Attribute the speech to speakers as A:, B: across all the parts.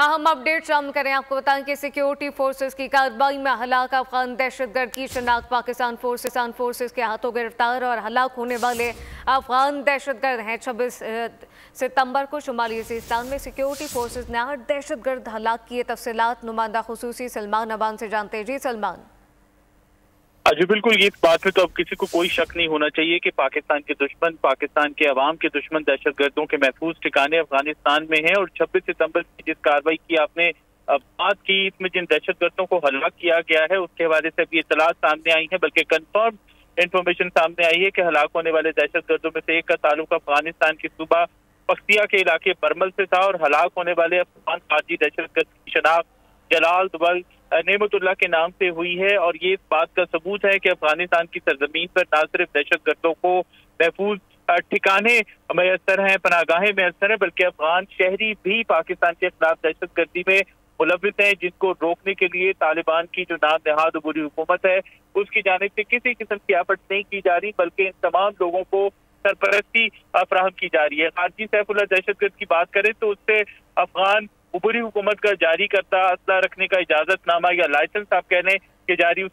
A: अहम अपडेट शामिल करें। आपको बताएं कि सिक्योरिटी फोर्सेस की कार्रवाई में हलाक अफगान दहशतगर्द की शनाख्त पाकिस्तान फोर्सेस के हाथों गिरफ्तार और हलाक होने वाले अफगान दहशतगर्द हैं। 26 सितंबर को शुमाली वज़ीरिस्तान में सिक्योरिटी फोर्सेस ने 8 दहशतगर्द हलाक किए। तफसीलात नुमाइंदा खुसूसी सलमान अवान से जानते हैं। जी सलमान।
B: जी बिल्कुल, ये बात में तो अब किसी को कोई शक नहीं होना चाहिए कि पाकिस्तान के दुश्मन, पाकिस्तान के अवाम के दुश्मन दहशतगर्दों के महफूज ठिकाने अफगानिस्तान में हैं। और 26 सितंबर की जिस कार्रवाई की आपने बात की, इसमें जिन दहशतगर्दों को हलाक किया गया है उसके हवाले से अभी इत्तलात सामने आई है, बल्कि कंफर्म इंफॉर्मेशन सामने आई है कि हलाक होने वाले दहशतगर्दों में से एक का ताल्लुक अफगानिस्तान की सूबा पख्तिया के इलाके बरमल से था। और हलाक होने वाले अफगान खारजी दहशतगर्द की शनाख्त जलाल दुबल नेमतुल्लाह के नाम से हुई है। और ये इस बात का सबूत है कि अफगानिस्तान की सरजमीन पर न सिर्फ दहशतगर्दों को महफूज ठिकाने मैसर हैं, पनागाहें मैसर हैं, बल्कि अफगान शहरी भी पाकिस्तान के खिलाफ दहशतगर्दी में मुलविस हैं, जिनको रोकने के लिए तालिबान की जो नाम नहाद बुरी हुकूमत है उसकी जानिब से किसी किस्म की आपट नहीं की जा रही, बल्कि इन तमाम लोगों को सरपरस्ती फराहम की जा रही है। खारजी सैफुल्लाह दहशतगर्द की बात करें तो उससे अफगान ऊपरी हुकूमत का जारी करता असला रखने का इजाजतनामा या लाइसेंस आप कह लें कि जारी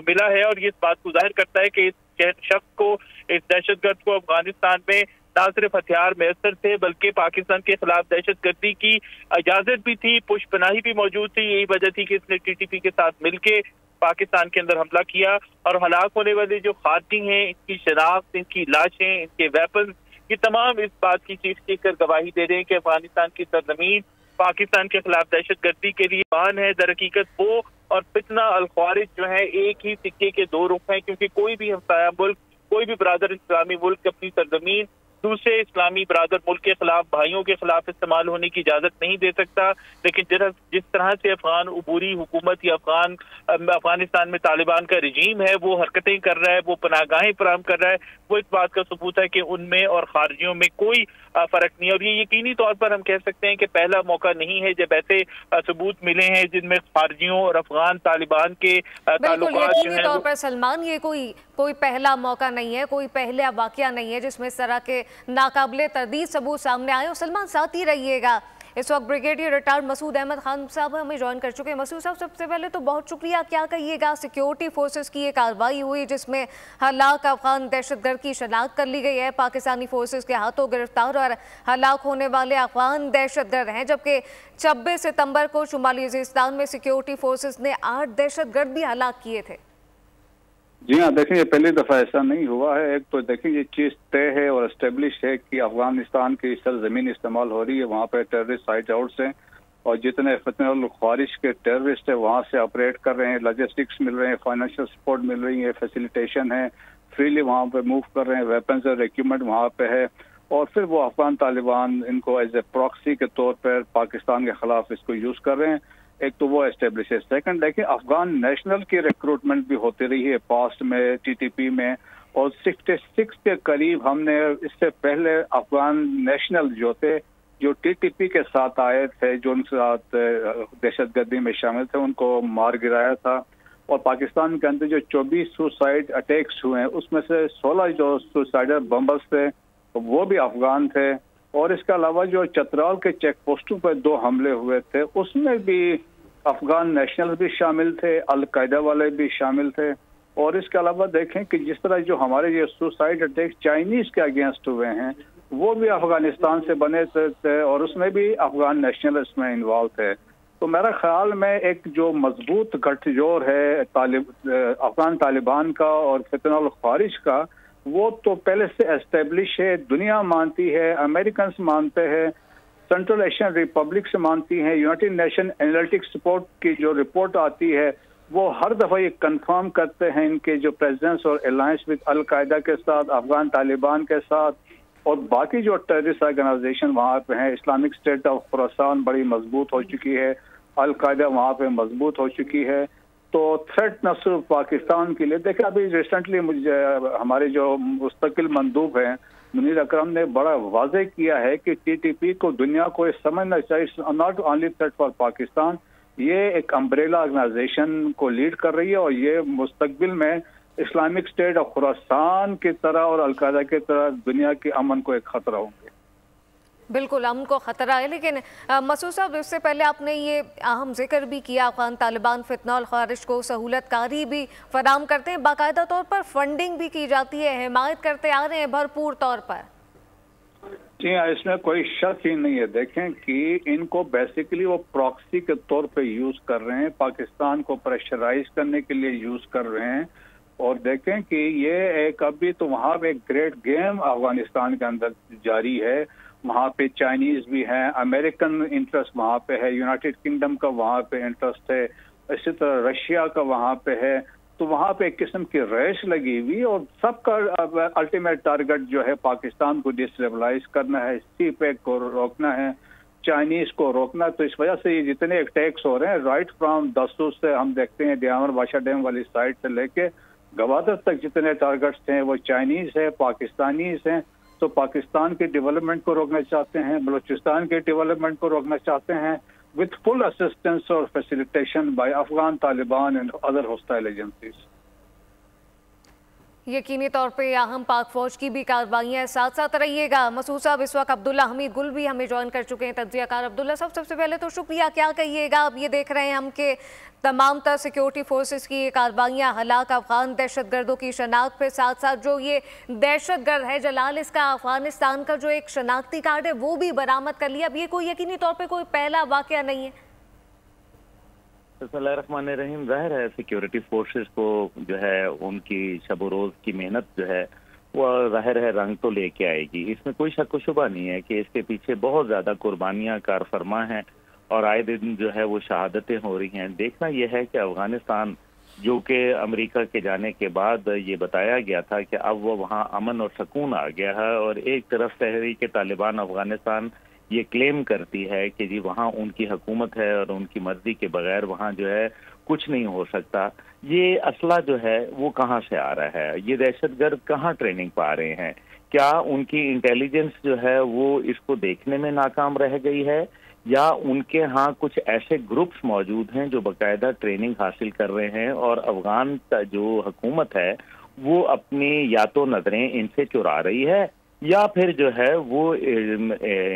B: मिला है। और ये इस बात को जाहिर करता है कि इस शख्स को, इस दहशतगर्द को अफगानिस्तान में न सिर्फ हथियार मैसर थे, बल्कि पाकिस्तान के खिलाफ दहशतगर्दी की इजाजत भी थी, पुष्पनाही भी मौजूद थी। यही वजह थी कि इसने TTP के साथ मिलकर पाकिस्तान के अंदर हमला किया। और हलाक होने वाले जो खारजी हैं, इनकी शनाख्त, इनकी लाशें, इनके वेपन, ये तमाम इस बात की चीख चीख कर गवाही दे रहे हैं कि अफगानिस्तान की सरजमीन पाकिस्तान के खिलाफ दहशतगर्दी के लिए पान है। दर हकीकत वो और फितना अल ख्वारिज जो है एक ही सिक्के के दो रुख हैं, क्योंकि कोई भी हमसाया मुल्क, कोई भी बरादर इस्लामी मुल्क अपनी सरजमीन दूसरे इस्लामी बरादर मुल्क के खिलाफ, भाइयों के खिलाफ इस्तेमाल होने की इजाजत नहीं दे सकता। लेकिन जिस तरह से अफगान उबूरी हुकूमत या अफगानिस्तान में तालिबान का रजीम है वो हरकतें कर रहा है, वो पनागाहें फराहम कर रहा है, वो इस बात का सबूत है कि उनमें और खारजियों में कोई फर्क नहीं है। और ये यकीनी तौर पर हम कह सकते हैं कि पहला मौका नहीं है जब ऐसे सबूत मिले हैं जिनमें खारजियों और अफगान तालिबान के ताल्लुकात जो है।
A: तौर पर सलमान, ये कोई पहला मौका नहीं है, कोई पहला वाकया नहीं है जिसमें इस तरह के नाकाबिले तरदीद सबूत सामने आए। और सलमान साथ ही रहिएगा। इस वक्त ब्रिगेडियर रिटायर्ड मसूद अहमद खान साहब हमें ज्वाइन कर चुके हैं। मसूद साहब, सबसे पहले तो बहुत शुक्रिया। क्या कहिएगा, सिक्योरिटी फोर्सेस की ये कार्रवाई हुई जिसमें हलाक अफगान दहशतगर्द की शनाख्त कर ली गई है, पाकिस्तानी फोर्सेस के हाथों गिरफ्तार और हलाक होने वाले अफगान दहशतगर्द हैं, जबकि 26 सितंबर को शुमाली वज़ीरिस्तान में सिक्योरिटी फोर्सेस ने 8 दहशतगर्द भी हलाक किए थे।
C: जी हाँ, देखें ये पहली दफ़ा ऐसा नहीं हुआ है। एक तो देखें ये चीज़ तय है और एस्टेब्लिश है कि अफगानिस्तान की सरजमीन इस्तेमाल हो रही है, वहाँ पे टेररिस्ट साइट आउट्स हैं और जितने फितना ख्वारिश के टेररिस्ट है वहाँ से ऑपरेट कर रहे हैं, लॉजिस्टिक्स मिल रहे हैं, फाइनेंशियल सपोर्ट मिल रही है, फैसिलिटेशन है, फ्रीली वहाँ पे मूव कर रहे हैं, वेपन्स और इक्विपमेंट वहाँ पे है। और फिर वो अफगान तालिबान इनको एज ए प्रॉक्सी के तौर पर पाकिस्तान के खिलाफ इसको यूज़ कर रहे हैं। एक तो वो एस्टेब्लिश है। सेकंड देखिए, अफगान नेशनल की रिक्रूटमेंट भी होती रही है पास्ट में TTP में, और 66 के करीब हमने इससे पहले अफगान नेशनल जो TTP के साथ आए थे, जो उनके साथ दहशतगर्दी में शामिल थे, उनको मार गिराया था। और पाकिस्तान के अंदर जो 24 सुसाइड अटैक्स हुए हैं उसमें से 16 जो सुसाइडल बम्बर्स थे वो भी अफगान थे। और इसके अलावा जो चतराल के चेक पोस्टों पर 2 हमले हुए थे उसमें भी अफगान नेशनल भी शामिल थे, अल कायदा वाले भी शामिल थे। और इसके अलावा देखें कि जिस तरह जो हमारे ये सुसाइड अटैक चाइनीज के अगेंस्ट हुए हैं वो भी अफगानिस्तान से बने थे और उसमें भी अफगान नेशनल इसमें इन्वॉल्व थे। तो मेरा ख्याल में एक जो मजबूत गठजोड़ है अफगान तालिबान का और फितना ख्वारिज का, वो तो पहले से एस्टेब्लिश है, दुनिया मानती है, अमेरिकन मानते हैं, सेंट्रल एशियन रिपब्लिक से मानती हैं, यूनाइटेड नेशन एनालिटिक्स सपोर्ट की जो रिपोर्ट आती है वो हर दफ़ा ये कंफर्म करते हैं इनके जो प्रेजेंस और अलायंस विद अल कायदा के साथ, अफगान तालिबान के साथ और बाकी जो टेररिस्ट ऑर्गेनाइजेशन वहाँ पे हैं। इस्लामिक स्टेट ऑफ खुरासान बड़ी मजबूत हो चुकी है, अल कायदा वहाँ पे मजबूत हो चुकी है। तो थ्रेट न सिर्फ पाकिस्तान के लिए, देखिए अभी रिसेंटली मुझे हमारे जो मुस्तकिल मंदूब हैं मुनीर अकरम ने बड़ा वाज़ेह किया है कि TTP को दुनिया को ये समझना चाहिए, not only threat for Pakistan, ये एक अम्ब्रेला ऑर्गेनाइजेशन को लीड कर रही है और ये मुस्तकबिल में इस्लामिक स्टेट ऑफ खुरासान की तरह और अलकायदा की तरह दुनिया के अमन को एक खतरा होंगे।
A: बिल्कुल अमन को ख़तरा है, लेकिन मसूद साहब इससे पहले आपने ये अहम जिक्र भी किया, अफगान तालिबान फितनॉल खारिज को सहूलतकारी भी फराम करते हैं, बाकायदा तौर पर फंडिंग भी की जाती है, हिमायत करते आ रहे हैं भरपूर तौर पर।
C: जी हाँ, इसमें कोई शक ही नहीं है। देखें कि इनको बेसिकली वो प्रॉक्सी के तौर पे यूज कर रहे हैं, पाकिस्तान को प्रेशराइज करने के लिए यूज कर रहे हैं। और देखें कि ये एक अभी तो वहाँ पे एक ग्रेट गेम अफगानिस्तान के अंदर जारी है। वहाँ पे चाइनीज भी हैं, अमेरिकन इंटरेस्ट वहाँ पे है, यूनाइटेड किंगडम का वहाँ पे इंटरेस्ट है, इसी तरह रशिया का वहाँ पे है। तो वहाँ पे एक किस्म की रेस लगी हुई और सबका अल्टीमेट टारगेट जो है पाकिस्तान को डिस्टेबलाइज करना है, सीपेक को रोकना है, चाइनीज को रोकना। तो इस वजह से ये जितने अटैक्स हो रहे हैं राइट फ्रॉम दसूस से हम देखते हैं दियामर बादशाह डैम वाली साइड से लेके गवादर तक जितने टारगेट्स हैं वो चाइनीज है, पाकिस्तानीज हैं। तो पाकिस्तान के डेवलपमेंट को रोकना चाहते हैं, बलूचिस्तान के डेवलपमेंट को रोकना चाहते हैं with full assistance or facilitation by Afghan Taliban and other hostile agencies.
A: यकीनी तौर पे अहम पाक फौज की भी कार्रवाइयाँ साथ साथ रहिएगा। मसूद साहब, इस वक्त अब्दुल्ला हमीद गुल भी हमें ज्वाइन कर चुके हैं, तज्जियाकार। अब्दुल्ला साहब, सबसे पहले तो शुक्रिया, क्या कहिएगा? अब ये देख रहे हैं हम कि तमाम तर सिक्योरिटी फोर्सेस की ये कार्रवाइयाँ हलाक अफगान दहशतगर्दों की शनाख्त पे, साथ साथ जो ये दहशतगर्द है जलाल, इसका अफगानिस्तान का जो एक शनाख्ती कार्ड है वो भी बरामद कर लिया। अब ये कोई यकीनी तौर पर कोई पहला वाकया नहीं है।
D: बिस्मिल्लाहिर्रहमानिर्रहीम। जाहिर है सिक्योरिटी फोर्सेस को जो है उनकी शब रोज की मेहनत जो है वो जाहिर है रंग तो लेके आएगी, इसमें कोई शक व शुबा नहीं है कि इसके पीछे बहुत ज्यादा कुर्बानियां कार फरमा हैं और आए दिन जो है वो शहादतें हो रही हैं। देखना यह है कि अफगानिस्तान जो कि अमेरिका के जाने के बाद ये बताया गया था कि अब वो वहाँ अमन और सुकून आ गया है, और एक तरफ तहरीक तालिबान अफगानिस्तान ये क्लेम करती है कि जी वहाँ उनकी हुकूमत है और उनकी मर्जी के बगैर वहाँ जो है कुछ नहीं हो सकता। ये असला जो है वो कहाँ से आ रहा है? ये दहशतगर्द कहाँ ट्रेनिंग पा रहे हैं? क्या उनकी इंटेलिजेंस जो है वो इसको देखने में नाकाम रह गई है, या उनके यहाँ कुछ ऐसे ग्रुप्स मौजूद हैं जो बाकायदा ट्रेनिंग हासिल कर रहे हैं और अफगान जो हुकूमत है वो अपनी या तो नजरें इनसे चुरा रही है, या फिर जो है वो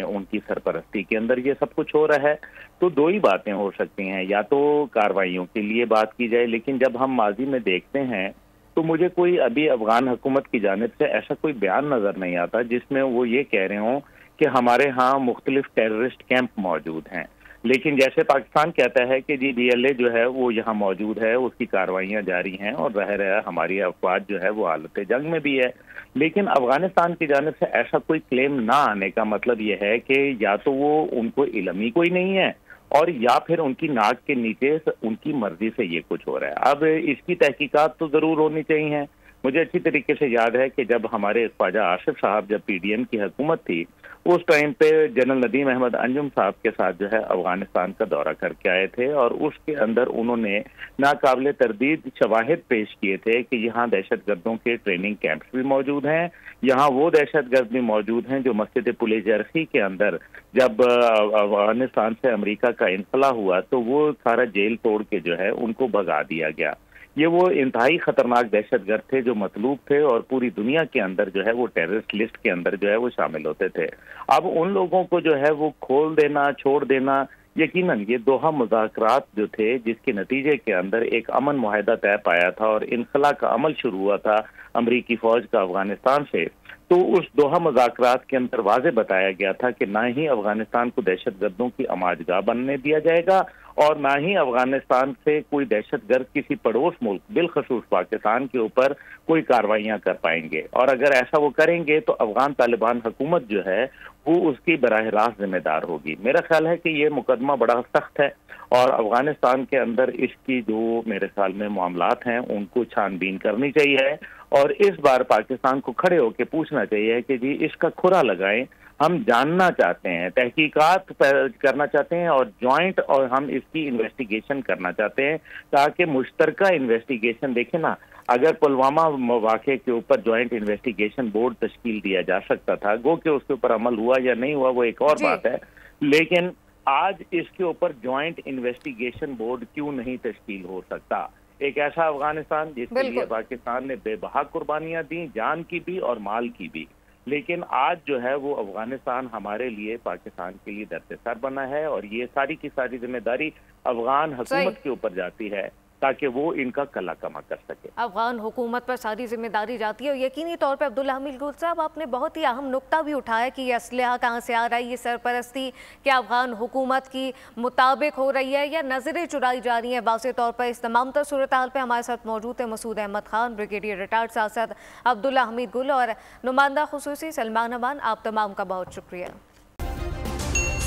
D: उनकी सरपरस्ती के अंदर ये सब कुछ हो रहा है। तो दो ही बातें हो सकती हैं, या तो कार्रवाइयों के लिए बात की जाए, लेकिन जब हम माजी में देखते हैं तो मुझे कोई अभी अफगान हुकूमत की जानिब से ऐसा कोई बयान नजर नहीं आता जिसमें वो ये कह रहे हों कि हमारे यहाँ मुख्तलिफ टेररिस्ट कैंप मौजूद हैं। लेकिन जैसे पाकिस्तान कहता है कि जी DLA जो है वो यहाँ मौजूद है, उसकी कार्रवाइयाँ जारी हैं और जाहिर है हमारी अफवाज जो है वो हालत जंग में भी है, लेकिन अफगानिस्तान की जानिब से ऐसा कोई क्लेम ना आने का मतलब यह है कि या तो वो उनको इल्म ही कोई नहीं है, और या फिर उनकी नाक के नीचे उनकी मर्जी से ये कुछ हो रहा है। अब इसकी तहकीकात तो जरूर होनी चाहिए। मुझे अच्छी तरीके से याद है कि जब हमारे ख्वाजा आसिफ साहब जब PDM की हुकूमत थी उस टाइम पे जनरल नदीम अहमद अंजुम साहब के साथ जो है अफगानिस्तान का दौरा करके आए थे, और उसके अंदर उन्होंने नाकाबिले तरदीद शवाहिद पेश किए थे कि यहाँ दहशतगर्दों के ट्रेनिंग कैंप्स भी मौजूद हैं, यहाँ वो दहशतगर्द भी मौजूद हैं जो मस्जिद पुल जरखी के अंदर जब अफगानिस्तान से अमेरिका का इनखला हुआ तो वो सारा जेल तोड़ के जो है उनको भगा दिया गया। ये वो इंतहाई खतरनाक दहशतगर्द थे जो मतलूब थे और पूरी दुनिया के अंदर जो है वो टेररिस्ट लिस्ट के अंदर जो है वो शामिल होते थे। अब उन लोगों को जो है वो खोल देना, छोड़ देना, यकीनन ये दोहा मुज़ाकरात जो थे जिसके नतीजे के अंदर एक अमन मुआहदा तय पाया था और इनखला का अमल शुरू हुआ था अमरीकी फौज का अफगानिस्तान से, तो उस दोहा मुज़ाकरात के अंदर वाज़े बताया गया था कि ना ही अफगानिस्तान को दहशतगर्दों की अमाजगाह बनने दिया जाएगा और ना ही अफगानिस्तान से कोई दहशतगर्द किसी पड़ोस मुल्क बिलखसूस पाकिस्तान के ऊपर कोई कार्रवाइयां कर पाएंगे, और अगर ऐसा वो करेंगे तो अफगान तालिबान हुकूमत जो है वो उसकी बराह रास्त जिम्मेदार होगी। मेरा ख्याल है कि ये मुकदमा बड़ा सख्त है और अफगानिस्तान के अंदर इसकी जो मेरे ख्याल में मामलात हैं उनको छानबीन करनी चाहिए, और इस बार पाकिस्तान को खड़े होकर पूछना चाहिए कि जी इसका खुरा लगाएं, हम जानना चाहते हैं, तहकीकात करना चाहते हैं और जॉइंट और हम इसकी इन्वेस्टिगेशन करना चाहते हैं ताकि मुश्तरका इन्वेस्टिगेशन, देखें ना, अगर पुलवामा वाक़े के ऊपर जॉइंट इन्वेस्टिगेशन बोर्ड तश्कील दिया जा सकता था, गो कि उसके ऊपर अमल हुआ या नहीं हुआ वो एक और बात है, लेकिन आज इसके ऊपर जॉइंट इन्वेस्टिगेशन बोर्ड क्यों नहीं तश्कील हो सकता? एक ऐसा अफगानिस्तान जिसके लिए पाकिस्तान ने बेबहा कुर्बानियां दी, जान की भी और माल की भी, لیکن آج جو ہے وہ افغانستان ہمارے لیے پاکستان کے لیے درد سر بنا ہے، اور یہ ساری کی ساری ذمہ داری افغان حکومت کے اوپر جاتی ہے تاکہ وہ ان کا کلا کما کر سکے۔
A: افغان حکومت پر ساری ذمہ داری جاتی ہے، اور یقینی طور پہ عبداللہ حمید گل صاحب آپ نے بہت ہی اہم نقطہ بھی اٹھایا کہ یہ اسلحہ کہاں سے آ رہا ہے، یہ سرپرستی کیا افغان حکومت کی مطابق ہو رہی ہے یا نظریں چرائی جا رہی ہیں واضح طور پر۔ اس تمام تر صورتحال پہ ہمارے ساتھ موجود ہیں مسعود احمد خان، بریگیڈیئر ریٹائرڈ سرسد عبداللہ حمید گل اور نمائندہ خصوصی سلمان امان، آپ تمام کا بہت شکریہ۔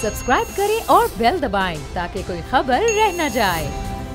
E: سبسکرائب کریں اور بیل دبائیں تاکہ کوئی خبر رہ نہ جائے۔